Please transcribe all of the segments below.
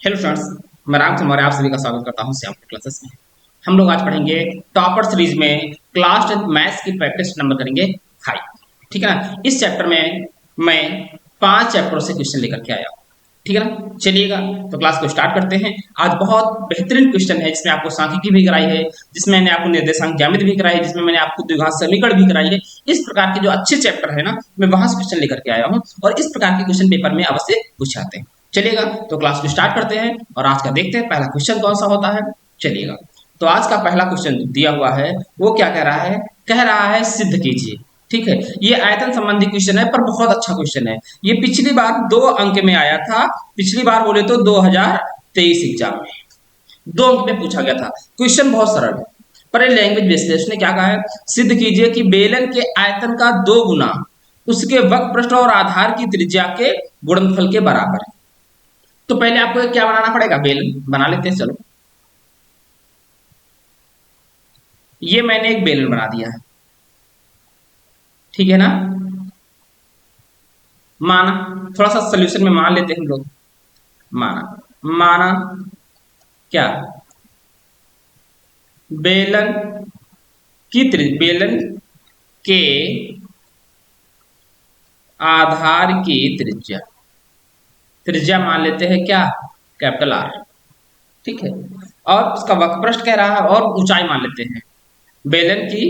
Hello friends, मैं राम कुमार आप सभी का स्वागत करता हूं श्याम क्लासेस में। हम लोग आज पढ़ेंगे टॉपर सीरीज में क्लास 10 मैथ्स की प्रैक्टिस नंबर करेंगे 5। ठीक है ना। इस चैप्टर में मैं 5 चैप्टरों से क्वेश्चन लेकर के आया हूं। ठीक है ना। चलिएगा तो क्लास को स्टार्ट करते हैं। आज बहुत बेहतरीन क्वेश्चन है जिसमें आपको सांख्यिकी भी कराई है, जिसमें मैंने आपको निर्देशांक ज्यामिति भी कराई है, जिसमें मैंने आपको द्विघात समीकरण भी कराई है। इस प्रकार के जो अच्छे चैप्टर है ना, मैं वहां से क्वेश्चन लेकर के आया हूँ और इस प्रकार के क्वेश्चन पेपर में अवश्य पूछे जाते हैं। चलिएगा तो क्लास को स्टार्ट करते हैं और आज का देखते हैं पहला क्वेश्चन कौन सा होता है। चलिएगा तो आज का पहला क्वेश्चन दिया हुआ है वो क्या कह रहा है। कह रहा है सिद्ध कीजिए। ठीक है, ये आयतन संबंधी क्वेश्चन है पर बहुत अच्छा क्वेश्चन है। ये पिछली बार 2 अंक में आया था। पिछली बार बोले तो 2023 एग्जाम में 2 अंक में पूछा गया था। क्वेश्चन बहुत सरल है पर ये लैंग्वेज बेस्ड ने क्या कहा है। सिद्ध कीजिए कि बेलन के आयतन का 2 गुना उसके वक्र पृष्ठ और आधार की त्रिज्या के गुणनफल के बराबर है। तो पहले आपको क्या बनाना पड़ेगा, बेलन बना लेते हैं। चलो ये मैंने एक बेलन बना दिया है। ठीक है ना। माना, थोड़ा सा सोल्यूशन में मान लेते हैं हम लोग। माना माना क्या, बेलन बेलन के आधार की त्रिज्या, त्रिज्या मान लेते हैं क्या, कैपिटल आर। ठीक है, और उसका वक्र पृष्ठ कह रहा है और ऊंचाई मान लेते हैं बेलन की,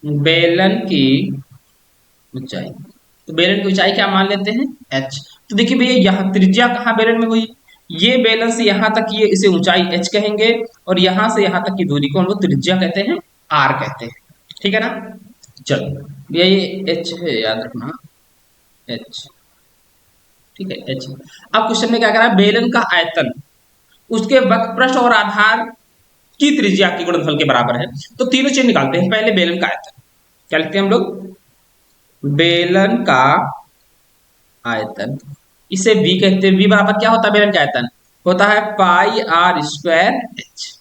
बेलन की ऊंचाई। तो बेलन की ऊंचाई क्या मान लेते हैं, एच। तो देखिए भैया यहाँ त्रिज्या कहाँ बेलन में हुई, ये बेलन से यहाँ तक ये इसे ऊंचाई एच कहेंगे और यहाँ से यहाँ तक की दूरी को हम लोग त्रिज्या कहते हैं, आर कहते हैं। ठीक है ना। चलो भैया ये एच है, याद रखना एच। ठीक है एच। अब क्वेश्चन में क्या करा है, बेलन का आयतन उसके वक्र पृष्ठ और आधार की त्रिज्या के गुणनफल के बराबर है। तो तीनों चीज निकालते हैं। पहले बेलन का आयतन क्या लिखते हैं हम लोग, बेलन का आयतन, इसे v कहते हैं। v बराबर क्या होता है, बेलन का आयतन होता है पाई आर स्क्वायर एच।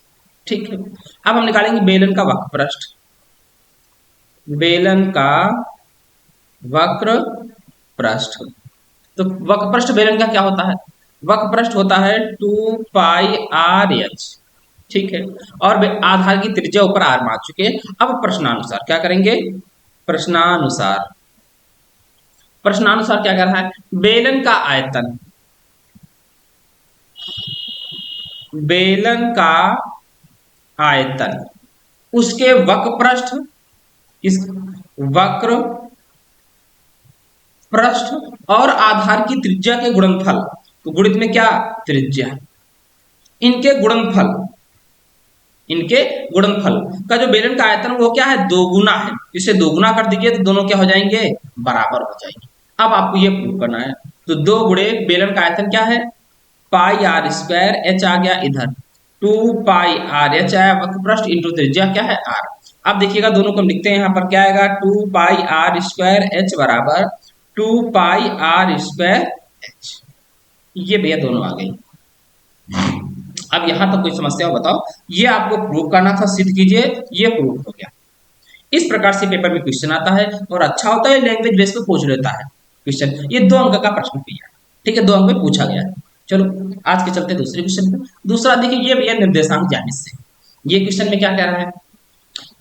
ठीक है, अब हम निकालेंगे बेलन का वक्र पृष्ठ। बेलन का वक्र पृष्ठ, तो वक्र पृष्ठ बेलन का क्या होता है, वक्र पृष्ठ होता है 2 पाई आर एच। ठीक है, और आधार की त्रिज्या ऊपर आर मान चुके हैं। अब प्रश्नानुसार क्या करेंगे, प्रश्नानुसार, प्रश्नानुसार क्या कर रहा है, बेलन का आयतन, बेलन का आयतन उसके वक्र पृष्ठ, इस वक्र पृष्ठ और आधार की त्रिज्या के गुणनफल, तो गुणित में क्या, त्रिज्या, इनके गुणनफल, इनके गुणनफल का जो बेलन का आयतन वो क्या है, 2 गुना है। इसे 2 गुना कर दीजिए तो दोनों क्या हो जाएंगे, बराबर हो जाएंगे। अब आपको ये प्रूव करना है। तो 2 गुणे बेलन का आयतन क्या है, पाई आर स्क्वायर एच आ गया इधर, 2 पाई आर एच आया वक्र पृष्ठ इंटू त्रिज्या क्या है आर। अब देखिएगा दोनों को हम लिखते हैं, यहाँ पर क्या आएगा 2 पाई आर स्क्वायर एच बराबर 2 पाई आर स्क्वायर एच। ये भैया दोनों आ गई। अब यहां तक कोई समस्या हो बताओ, ये आपको प्रूव करना था, सिद्ध कीजिए, ये प्रूव हो गया। इस प्रकार से पेपर में क्वेश्चन आता है और अच्छा होता है, लैंग्वेज बेस पे पूछ लेता है क्वेश्चन। ये 2 अंक का प्रश्न भी है। ठीक है, 2 अंक में पूछा गया है। चलो आज के चलते दूसरे क्वेश्चन पे। दूसरा देखिए, ये भैया निर्देशांक ज्यामिति से, ये क्वेश्चन में क्या कह रहा है,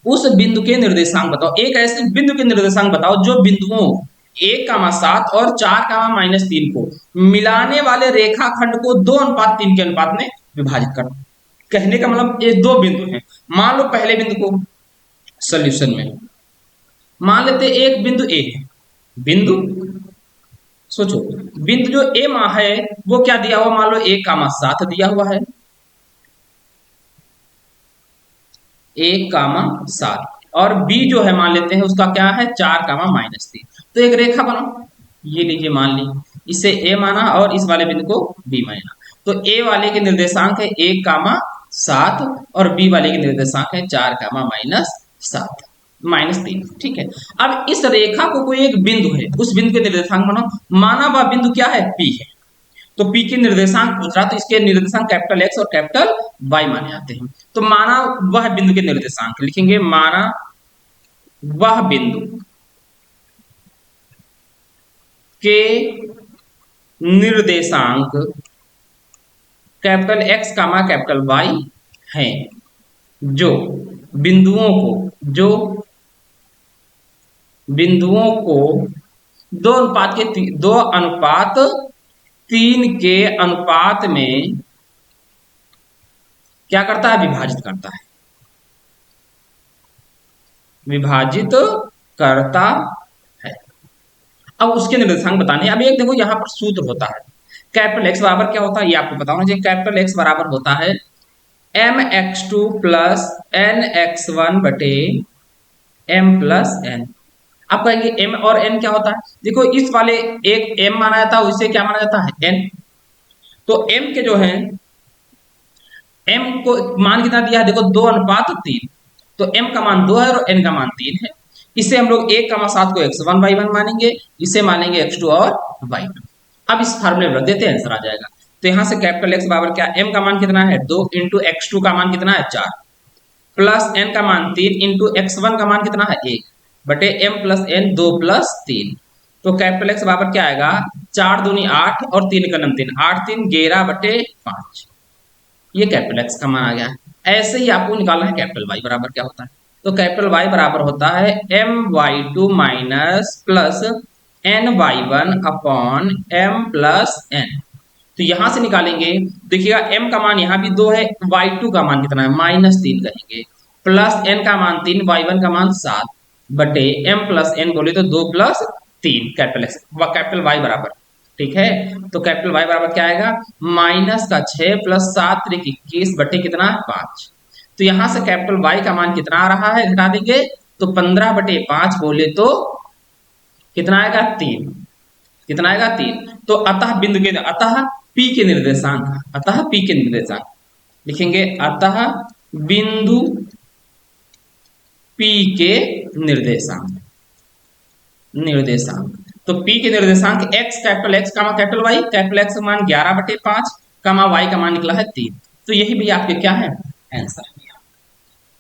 उस बिंदु के निर्देशांक बताओ, एक ऐसे बिंदु के निर्देशांक बताओ जो बिंदुओं 1,7 और 4,-3 को मिलाने वाले रेखाखंड को 2:3 के अनुपात में विभाजित कर। कहने का मतलब ये 2 बिंदु हैं। मान लो पहले बिंदु को सोल्यूशन में मान लेते एक बिंदु ए है, बिंदु सोचो, बिंदु जो ए मा है वो क्या दिया हुआ, मान लो 1,7 दिया हुआ है, 1,7, और बी जो है मान लेते हैं उसका क्या है 4,-3। तो एक रेखा बनाओ, ये लीजिए मान ली, इसे ए माना और इस वाले बिंदु को बी माना। तो ए वाले के निर्देशांक है 1,7 और बी वाले के निर्देशांक है 4,-7 -3। ठीक है, अब इस रेखा को कोई एक बिंदु है, उस बिंदु के निर्देशांक बनाओ। माना वह बिंदु क्या है, पी है। तो पी के निर्देशांक पूछ रहा, तो इसके निर्देशांक कैपिटल एक्स और कैपिटल वाई माने जाते हैं। तो माना वह बिंदु के निर्देशांक लिखेंगे, माना वह बिंदु के निर्देशांक capital x comma capital Y हैं, जो बिंदुओं को जो बिंदुओं को 2:3 के अनुपात में क्या करता है, विभाजित करता है, विभाजित करता है। अब उसके निर्देशांक बताने हैं। अब एक देखो यहाँ पर सूत्र होता है, कैपिटल एक्स बराबर क्या होता है ये आपको पता होना चाहिए। कैपिटल एक्स बराबर होता है mx2 प्लस nx1 बटे m प्लस n। आप कहेंगे m और n क्या होता है, देखो इस वाले एक m माना जाता है, उसे क्या माना जाता है n। तो m के जो है m को मान कितना दिया है, देखो 2:3, तो m का मान 2 है और n का मान 3 है। इसे हम लोग 1,7 को x1 y1 मानेंगे, इसे मानेंगे x2 और y2। अब इस फार्मूले में रख देते हैं, आंसर आ जाएगा। तो यहां से कैपिटल x बराबर क्या, m का मान कितना है 2 इंटू x2 का मान कितना है 4 प्लस n का मान 3 इंटू x1 का मान कितना है 1 बटे m प्लस n 2 प्लस 3। तो कैपिटल x बराबर क्या आएगा, 4 दूनी 8 और 3 का 3, 8 3 11 बटे 5। ये कैपिटल एक्स का मान आ गया। ऐसे ही आपको निकालना है कैपिटल वाई बराबर क्या होता है। तो कैपिटल वाई बराबर होता है my2 minus plus ny1 upon m plus n। तो यहां से निकालेंगे, देखिएगा m का मान यहाँ भी 2 है, y2 का मान कितना है -3 कहेंगे, प्लस n का मान 3, y1 का मान 7 बटे m प्लस n बोले तो 2 plus 3 capital X capital Y बराबर। ठीक है, तो कैपिटल वाई बराबर क्या आएगा, -6 प्लस 7 3 21 बटे कितना 5। तो यहां से कैपिटल वाई का मान कितना आ रहा है, घटा देंगे तो 15 बटे 5 बोले तो कितना आएगा 3, कितना आएगा 3। तो अतः बिंदु के अतः पी के निर्देशांक, अतः पी के निर्देशांक लिखेंगे, अतः बिंदु पी के निर्देशांक, निर्देशांक तो P के निर्देशांक x कैपिटल x कामा कैपिटल y, कैपिटल x का मान 11 बटे 5 कामा y का मान निकला है 3। तो यही भी आपके क्या है आंसर है।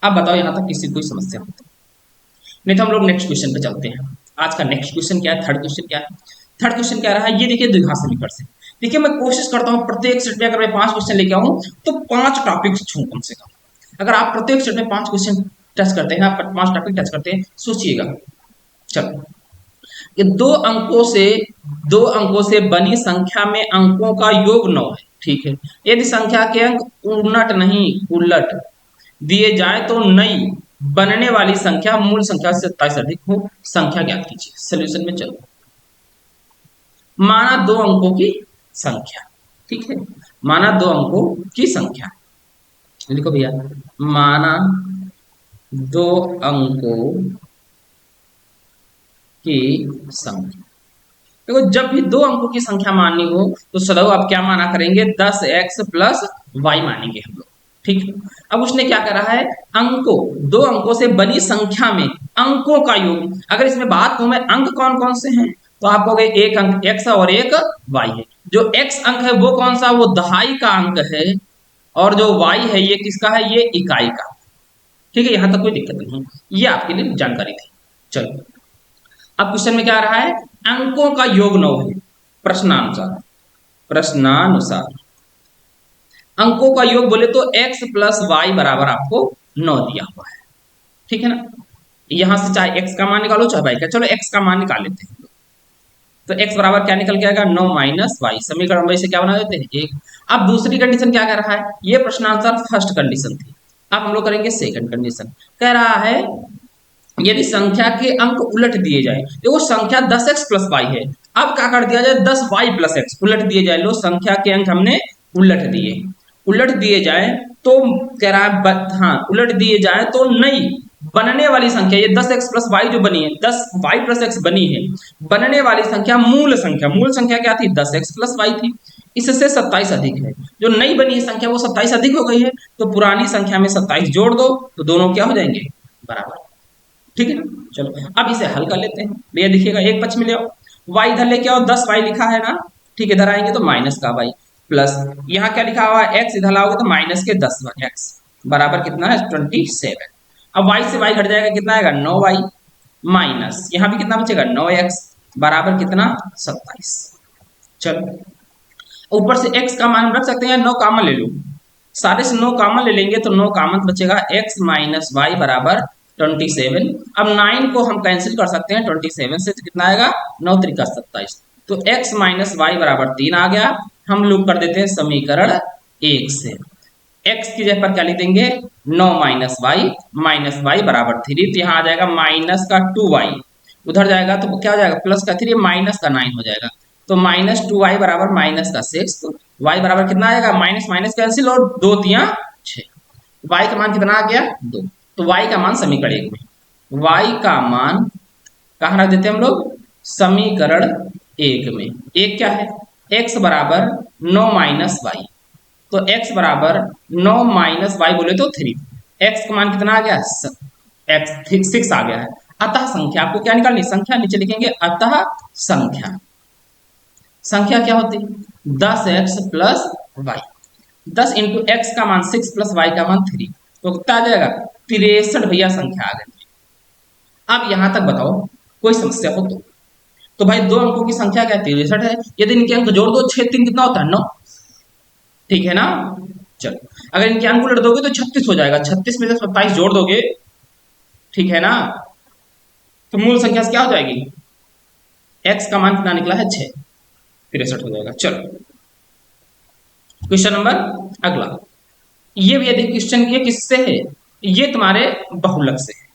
अब बताओ यहाँ तक किसी कोई समस्या हो तो, नहीं तो हम लोग नेक्स्ट क्वेश्चन पे चलते हैं। आज का नेक्स्ट क्वेश्चन क्या है, थर्ड क्वेश्चन क्या है। थर्ड क्वेश्चन क्या रहा है, ये देखिए द्विघात समीकरण से। देखिए मैं कोशिश करता हूँ प्रत्येक सेट में अगर मैं 5 क्वेश्चन लेके आऊँ तो 5 टॉपिक छू कम से कम। अगर आप प्रत्येक सेट में 5 क्वेश्चन टच करते हैं, आप 5 टॉपिक टच करते हैं, सोचिएगा। चलो, कि दो अंकों से बनी संख्या में अंकों का योग 9 है। ठीक है, यदि संख्या के अंक उलट नहीं उलट दिए जाए तो नई बनने वाली संख्या मूल संख्या से 27 अधिक हो, संख्या ज्ञात कीजिए। सोल्यूशन में चलो, माना 2 अंकों की संख्या, ठीक है, माना 2 अंकों की संख्या, लिखो भैया, माना 2 अंकों की संख्या। देखो जब भी 2 अंकों की संख्या माननी हो तो सदैव आप क्या माना करेंगे, 10x प्लस वाई मानेंगे हम लोग। ठीक, अब उसने क्या करा है, अंकों 2 अंकों से बनी संख्या में अंकों का योग। अगर इसमें बात करूं मैं अंक कौन कौन से हैं, तो आप कहोगे एक अंक x और एक y है। जो x अंक है वो कौन सा, वो दहाई का अंक है, और जो y है ये किसका है, ये इकाई का। ठीक है, यहां तक कोई दिक्कत नहीं, ये आपके लिए जानकारी थी। चलो, अब क्वेश्चन में क्या आ रहा है, अंकों का योग 9 है प्रश्नानुसार। प्रश्नानुसार अंकों का योग बोले तो x प्लस वाई बराबर आपको 9 दिया हुआ है। ठीक है ना, यहां से चाहे x का मान निकालो चाहे y का, चलो x का मान निकाल लेते हैं। तो x बराबर क्या निकल के आएगा, 9 माइनस वाई, समीकरण से क्या बना देते हैं 1। अब दूसरी कंडीशन क्या कह रहा है, ये प्रश्नानुसार फर्स्ट कंडीशन थी। अब हम लोग करेंगे सेकंड कंडीशन। कह रहा है यदि संख्या के अंक उलट दिए जाए, देखो संख्या 10x प्लस वाई है, अब क्या कर दिया जाए 10y प्लस x उलट दिए जाए। लो संख्या के अंक हमने उलट दिए, उलट दिए जाए तो कह रहा है हाँ उलट दिए जाए तो नई बनने वाली संख्या, ये 10x प्लस वाई जो बनी है, 10y प्लस x बनी है, बनने वाली संख्या मूल संख्या, मूल संख्या क्या थी 10x प्लस वाई थी, इससे 27 अधिक है। जो नई बनी है संख्या वो 27 अधिक हो गई है, तो पुरानी संख्या में 27 जोड़ दो तो दोनों क्या हो जाएंगे बराबर। ठीक है ना, चलो अब इसे हल कर लेते हैं। भैया देखिएगा एक पक्ष में ले आओ, y इधर लेके आओ, 10y लिखा है ना, ठीक है, इधर आएंगे तो माइनस का y प्लस यहाँ क्या लिखा हुआ है x, इधर लाओगे तो माइनस के 10x बराबर कितना है 27। अब y से y घट जाएगा, कितना आएगा 9y माइनस यहाँ भी कितना बचेगा 9x बराबर कितना 27। चल, ऊपर से x का मान रख सकते हैं, 9 कॉमन ले लो, सारे से 9 कॉमन ले लेंगे तो 9 कॉमन बचेगा, x माइनस वाई बराबर 27। अब 9 को हम कैंसिल कर सकते हैं 27 से, तो कितना आएगा, 9 त्रिका 27, तो x माइनस वाई बराबर 3 आ गया। हम लोग कर देते हैं समीकरण 1 से, x की जगह पर क्या लिख देंगे, 9 माइनस वाई बराबर 3, तो यहाँ आ जाएगा माइनस का 2y, उधर जाएगा तो क्या हो जाएगा, प्लस का 3 माइनस का 9 हो जाएगा, तो माइनस 2y बराबर माइनस का 6, तो y बराबर कितना आएगा, माइनस माइनस कैंसिल और 2 तिया 6, y का मान कितना आ गया 2, तो y का मान समीकरण 1 में, y का मान कहाँ रख देते हैं हम लोग, समीकरण 1 में। एक क्या है, x बराबर 9 माइनस वाई, तो x बराबर 9 माइनस वाई बोले तो 3, x का मान कितना आ गया, x 6 आ गया है। अतः संख्या आपको क्या निकालनी, संख्या नीचे लिखेंगे, अतः संख्या, संख्या क्या होती है 10x plus Y, 10 into x का मान 6 प्लस वाई का मान 3, तो कितना आ जाएगा 63 भैया संख्या आ गई। अब यहां तक बताओ कोई समस्या हो तो भाई दो अंकों की संख्या क्या 63 है, यदि इनके अंक जोड़ दो 6 3 कितना होता है 9, ठीक है ना। चलो अगर इनके अंक उलट दोगे तो 36 हो जाएगा, 36 में से 27 जोड़ दोगे, ठीक है ना, तो मूल संख्या से क्या हो जाएगी, x का मान कितना निकला है 6, 63 हो जाएगा। चलो क्वेश्चन नंबर अगला, ये भी यदि क्वेश्चन ये किससे है, ये तुम्हारे बहुलक से है,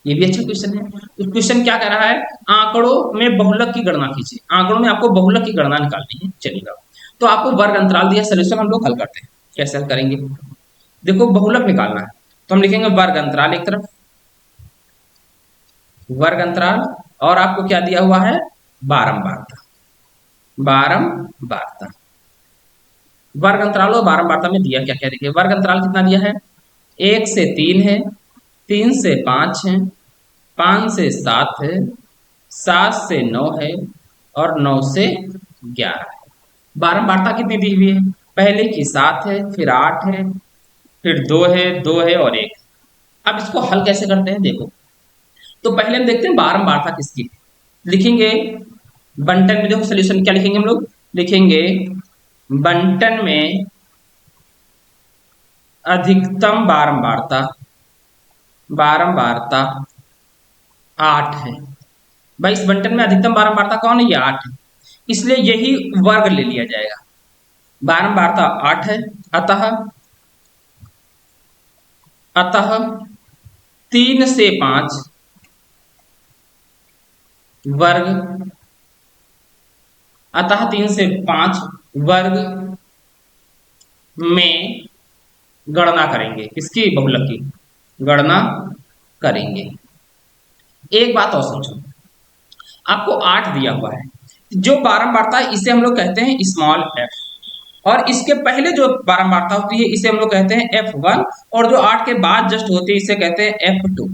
ये भी अच्छा क्वेश्चन है। तो क्वेश्चन क्या कह रहा है, आंकड़ों में बहुलक की गणना कीजिए, आंकड़ों में आपको बहुलक की गणना निकालनी है। चलिएगा, तो आपको वर्ग अंतराल दिया, सोल्यूशन हम लोग हल करते हैं, कैसे हल करेंगे, देखो बहुलक निकालना है तो हम लिखेंगे वर्ग अंतराल एक तरफ, वर्ग अंतराल, और आपको क्या दिया हुआ है, बारंबारता, बारंबारता, वर्ग अंतराल और बारंबारता में दिया क्या क्या, देखिए वर्ग अंतराल कितना दिया है, 1 से 3 है, 3 से 5 है, 5 से 7 है, 7 से 9 है, और 9 से 11 है। बारंबारता कितनी दी हुई है, पहले की 7 है, फिर 8 है, फिर 2 है, 2 है और 1। अब इसको हल कैसे करते हैं, देखो तो पहले हम देखते हैं बारंबारता किसकी, लिखेंगे बंटन में, देखो सोल्यूशन क्या लिखेंगे हम लोग, लिखेंगे बंटन में अधिकतम बारंबारता, बारंबारता 8 है, भाई इस बंटन में अधिकतम बारंबारता कौन है, ये 8 है, इसलिए यही वर्ग ले लिया जाएगा, बारंबारता 8 है, अतः अतः 3 से 5 वर्ग, अतः 3 से 5 वर्ग में गणना करेंगे, किसकी, बहुलक की गणना करेंगे। एक बात और समझो, आपको 8 दिया हुआ है, जो बारंबारता है इसे हम लोग कहते हैं स्मॉल f, और इसके पहले जो बारंबारता होती है इसे हम लोग कहते हैं f1, और जो 8 के बाद जस्ट होती है इसे कहते हैं f2,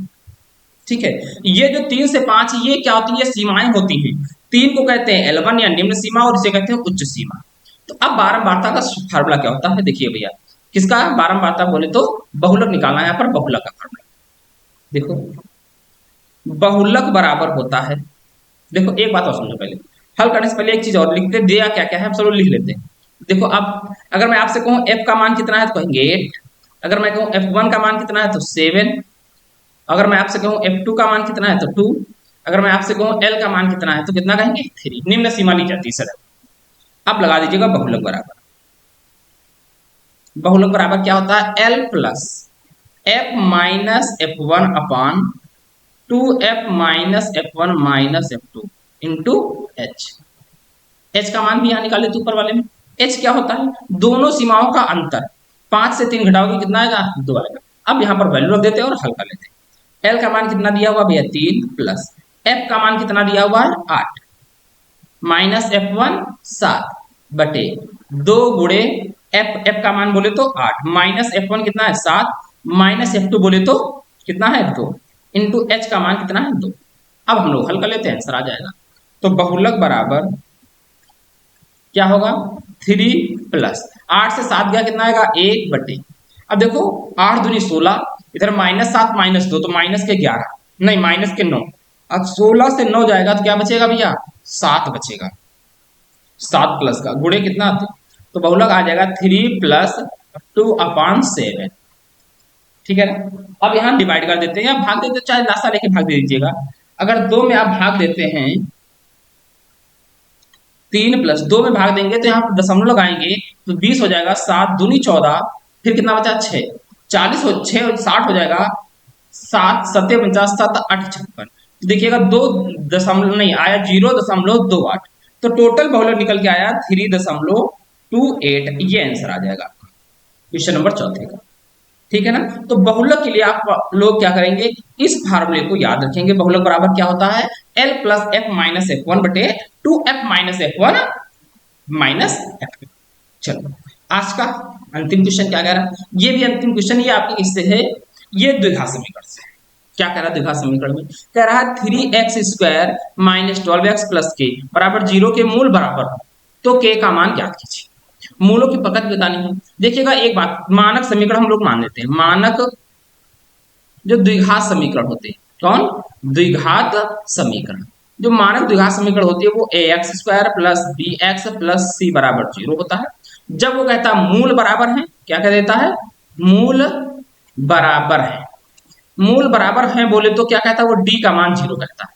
ठीक है। ये जो 3 से 5 ये क्या होती है, सीमाएं होती हैं, 3 को कहते हैं L1 या निम्न सीमा, और इसे कहते हैं उच्च सीमा। तो अब बारंबारता का फार्मूला क्या होता है, देखिए भैया, किसका बारंबारता बोले तो बहुलक निकालना है, यहाँ पर बहुलक का फार्मूला देखो, बहुलक बराबर होता है, देखो एक बात और समझो, पहले हल करने से पहले एक चीज और लिखते हैं, दिया क्या क्या है हम सब लिख लेते हैं। देखो अब अगर मैं आपसे कहूँ f का मान कितना है तो कहेंगे 8, अगर मैं कहूँ f1 का मान कितना है तो 7, अगर मैं आपसे कहूँ f2 का मान कितना है तो 2, अगर मैं आपसे कहूँ l का मान कितना है तो कितना कहेंगे 3, निम्न सीमा ली जाती है सर। अब लगा दीजिएगा बहुलक बराबर, बहुलक बराबर क्या होता है, l plus f minus f1 अपान 2f minus f1 minus f2 into h, h का मान भी यहाँ निकाले थे ऊपर वाले में, h क्या होता है, दोनों सीमाओं का अंतर, 5 से 3 घटाओगे कितना आएगा, 2 आएगा। अब यहाँ पर वैल्यू रख देते हैं और हल कर लेते हैं। l का मान कितना दिया हुआ भैया 3, प्लस f का मान कितना दिया हुआ है 8, माइनस f1 7 बटे 2 गुणे f का मान बोले तो 8, माइनस f1 कितना है 7, माइनस f2 बोले तो कितना है 2, इंटू h का मान कितना है 2। अब हम लोग हल कर लेते हैं, आंसर आ जाएगा। तो बहुलक बराबर क्या होगा, 3 प्लस 8 से 7 गया कितना आएगा 1 बटे, अब देखो 8 दूनी 16, इधर माइनस 7 माइनस 2 तो माइनस के 11, नहीं माइनस के 9, अब 16 से 9 जाएगा तो क्या बचेगा भैया 7 बचेगा, 7 प्लस का गुणे कितना, तो बहुलक आ जाएगा 3+2/7। ठीक है ना। अब यहाँ डिवाइड कर देते हैं या भाग देते हैं, चाहे लासा लेके भाग दे दीजिएगा। अगर 2 में आप भाग देते हैं, 3+2 में भाग देंगे तो यहाँ पर दशमलव लगाएंगे तो 20 हो जाएगा, 7 दूनी 14, फिर कितना बचा 6, 40 हो 6 और 60 हो जाएगा, 7 7 49 7 8 56। तो देखिएगा 2 दशमलव नहीं आया, 0.28, तो टोटल बहुलक निकल के आया 3.28। ये आंसर आ जाएगा क्वेश्चन नंबर चौथे का। ठीक है ना। तो बहुलक के लिए आप लोग क्या करेंगे, इस फार्मूले को याद रखेंगे। बहुलक बराबर क्या होता है, L plus F minus F one बटे 2f minus F one minus F. चलो आज का अंतिम क्वेश्चन क्या कह रहा है, ये भी अंतिम क्वेश्चन, ये आपके किससे है, ये द्विघात समीकरण से। क्या कह रहा है द्विघात समीकरण में, कह रहा है 3x² माइनस 12x प्लस के बराबर 0 के मूल बराबर हो तो k का मान ज्ञात कीजिए। मूलों की पकड़ बतानी है। देखिएगा एक बात, मानक समीकरण हम लोग मान लेते हैं, मानक जो द्विघात समीकरण होते हैं, कौन, द्विघात समीकरण, जो मानक द्विघात समीकरण होती है वो ax² plus bx plus c बराबर 0 होता है। जब वो कहता है मूल बराबर है, क्या कह देता है, मूल बराबर है, मूल बराबर है बोले तो क्या कहता है वो d का मान 0 कहता है।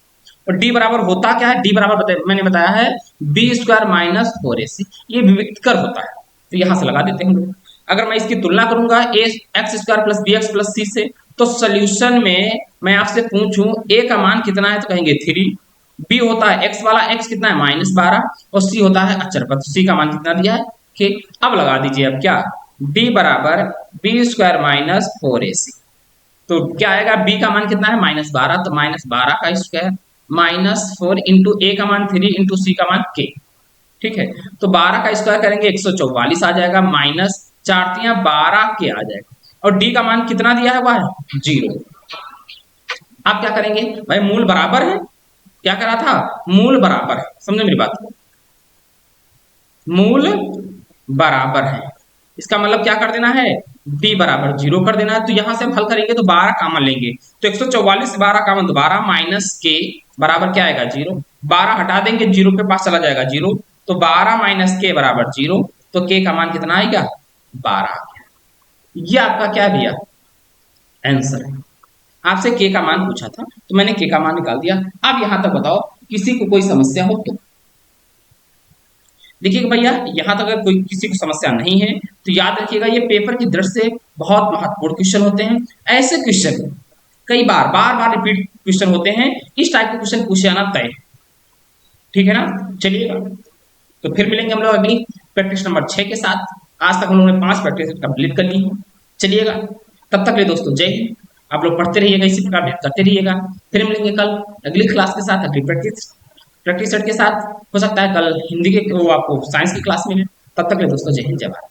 और d बराबर होता क्या है, d बराबर मैंने बताया है b² माइनस 4ac, ये विविक्तकर होता है। तो यहां से लगा देते हैं हम लोग। अगर मैं इसकी तुलना करूंगा ax² plus bx plus c से, तो सोल्यूशन में मैं आपसे पूछूं a का मान कितना है तो कहेंगे 3, b होता है x वाला, x कितना है -12, और c होता है अचर पर, तो c का मान कितना दिया है कि, अब लगा दीजिए अब क्या, d बराबर b² माइनस 4ac, तो क्या आएगा, b का मान कितना है -12, तो -12 का स्क्वायर माइनस 4 इंटू a का मान 3 इंटू c का मान k। ठीक है, तो 12 का स्क्वायर करेंगे 144 आ जाएगा, माइनस 4 12 के आ जाएगा, और d का मान कितना दिया है वह 0। आप क्या करेंगे भाई, मूल बराबर है, क्या करा था, मूल बराबर है, समझे मेरी बात को, मूल बराबर है, इसका मतलब क्या कर देना है, d बराबर 0 कर देना है। तो यहां से हम हल करेंगे तो 12 कॉमन लेंगे, तो 144 से 12 कॉमन, तो 12 माइनस के बराबर क्या आएगा 0, 12 हटा देंगे 0 के पास चला जाएगा 0, तो 12 माइनस के बराबर 0, तो k का मान कितना आएगा 12। ये आपका क्या दिया आंसर है। आपसे k का मान पूछा था तो मैंने k का मान निकाल दिया। अब यहां तक बताओ किसी को कोई समस्या हो तो। देखिए भैया यहां तक अगर कोई किसी को समस्या नहीं है तो याद रखिएगा, ये पेपर की दृष्टि से बहुत महत्वपूर्ण क्वेश्चन होते हैं। ऐसे क्वेश्चन कई बार बार रिपीट क्वेश्चन होते हैं, इस टाइप के क्वेश्चन पूछे जाना तय। ठीक है ना, चलिएगा तो फिर मिलेंगे हम लोग अगली प्रैक्टिस नंबर 6 के साथ। आज तक हम लोगों ने 5 प्रैक्टिस कंप्लीट कर ली है। चलिएगा तब तक ले दोस्तों जय हिंद। आप लोग पढ़ते रहिएगा, इसी प्रकार अभ्यास करते रहिएगा। फिर मिलेंगे कल अगली क्लास के साथ, अगली प्रैक्टिस सेट के साथ। हो सकता है कल हिंदी के वो आपको साइंस की क्लास में है। तब तक ले दोस्तों जय हिंद जय भारत।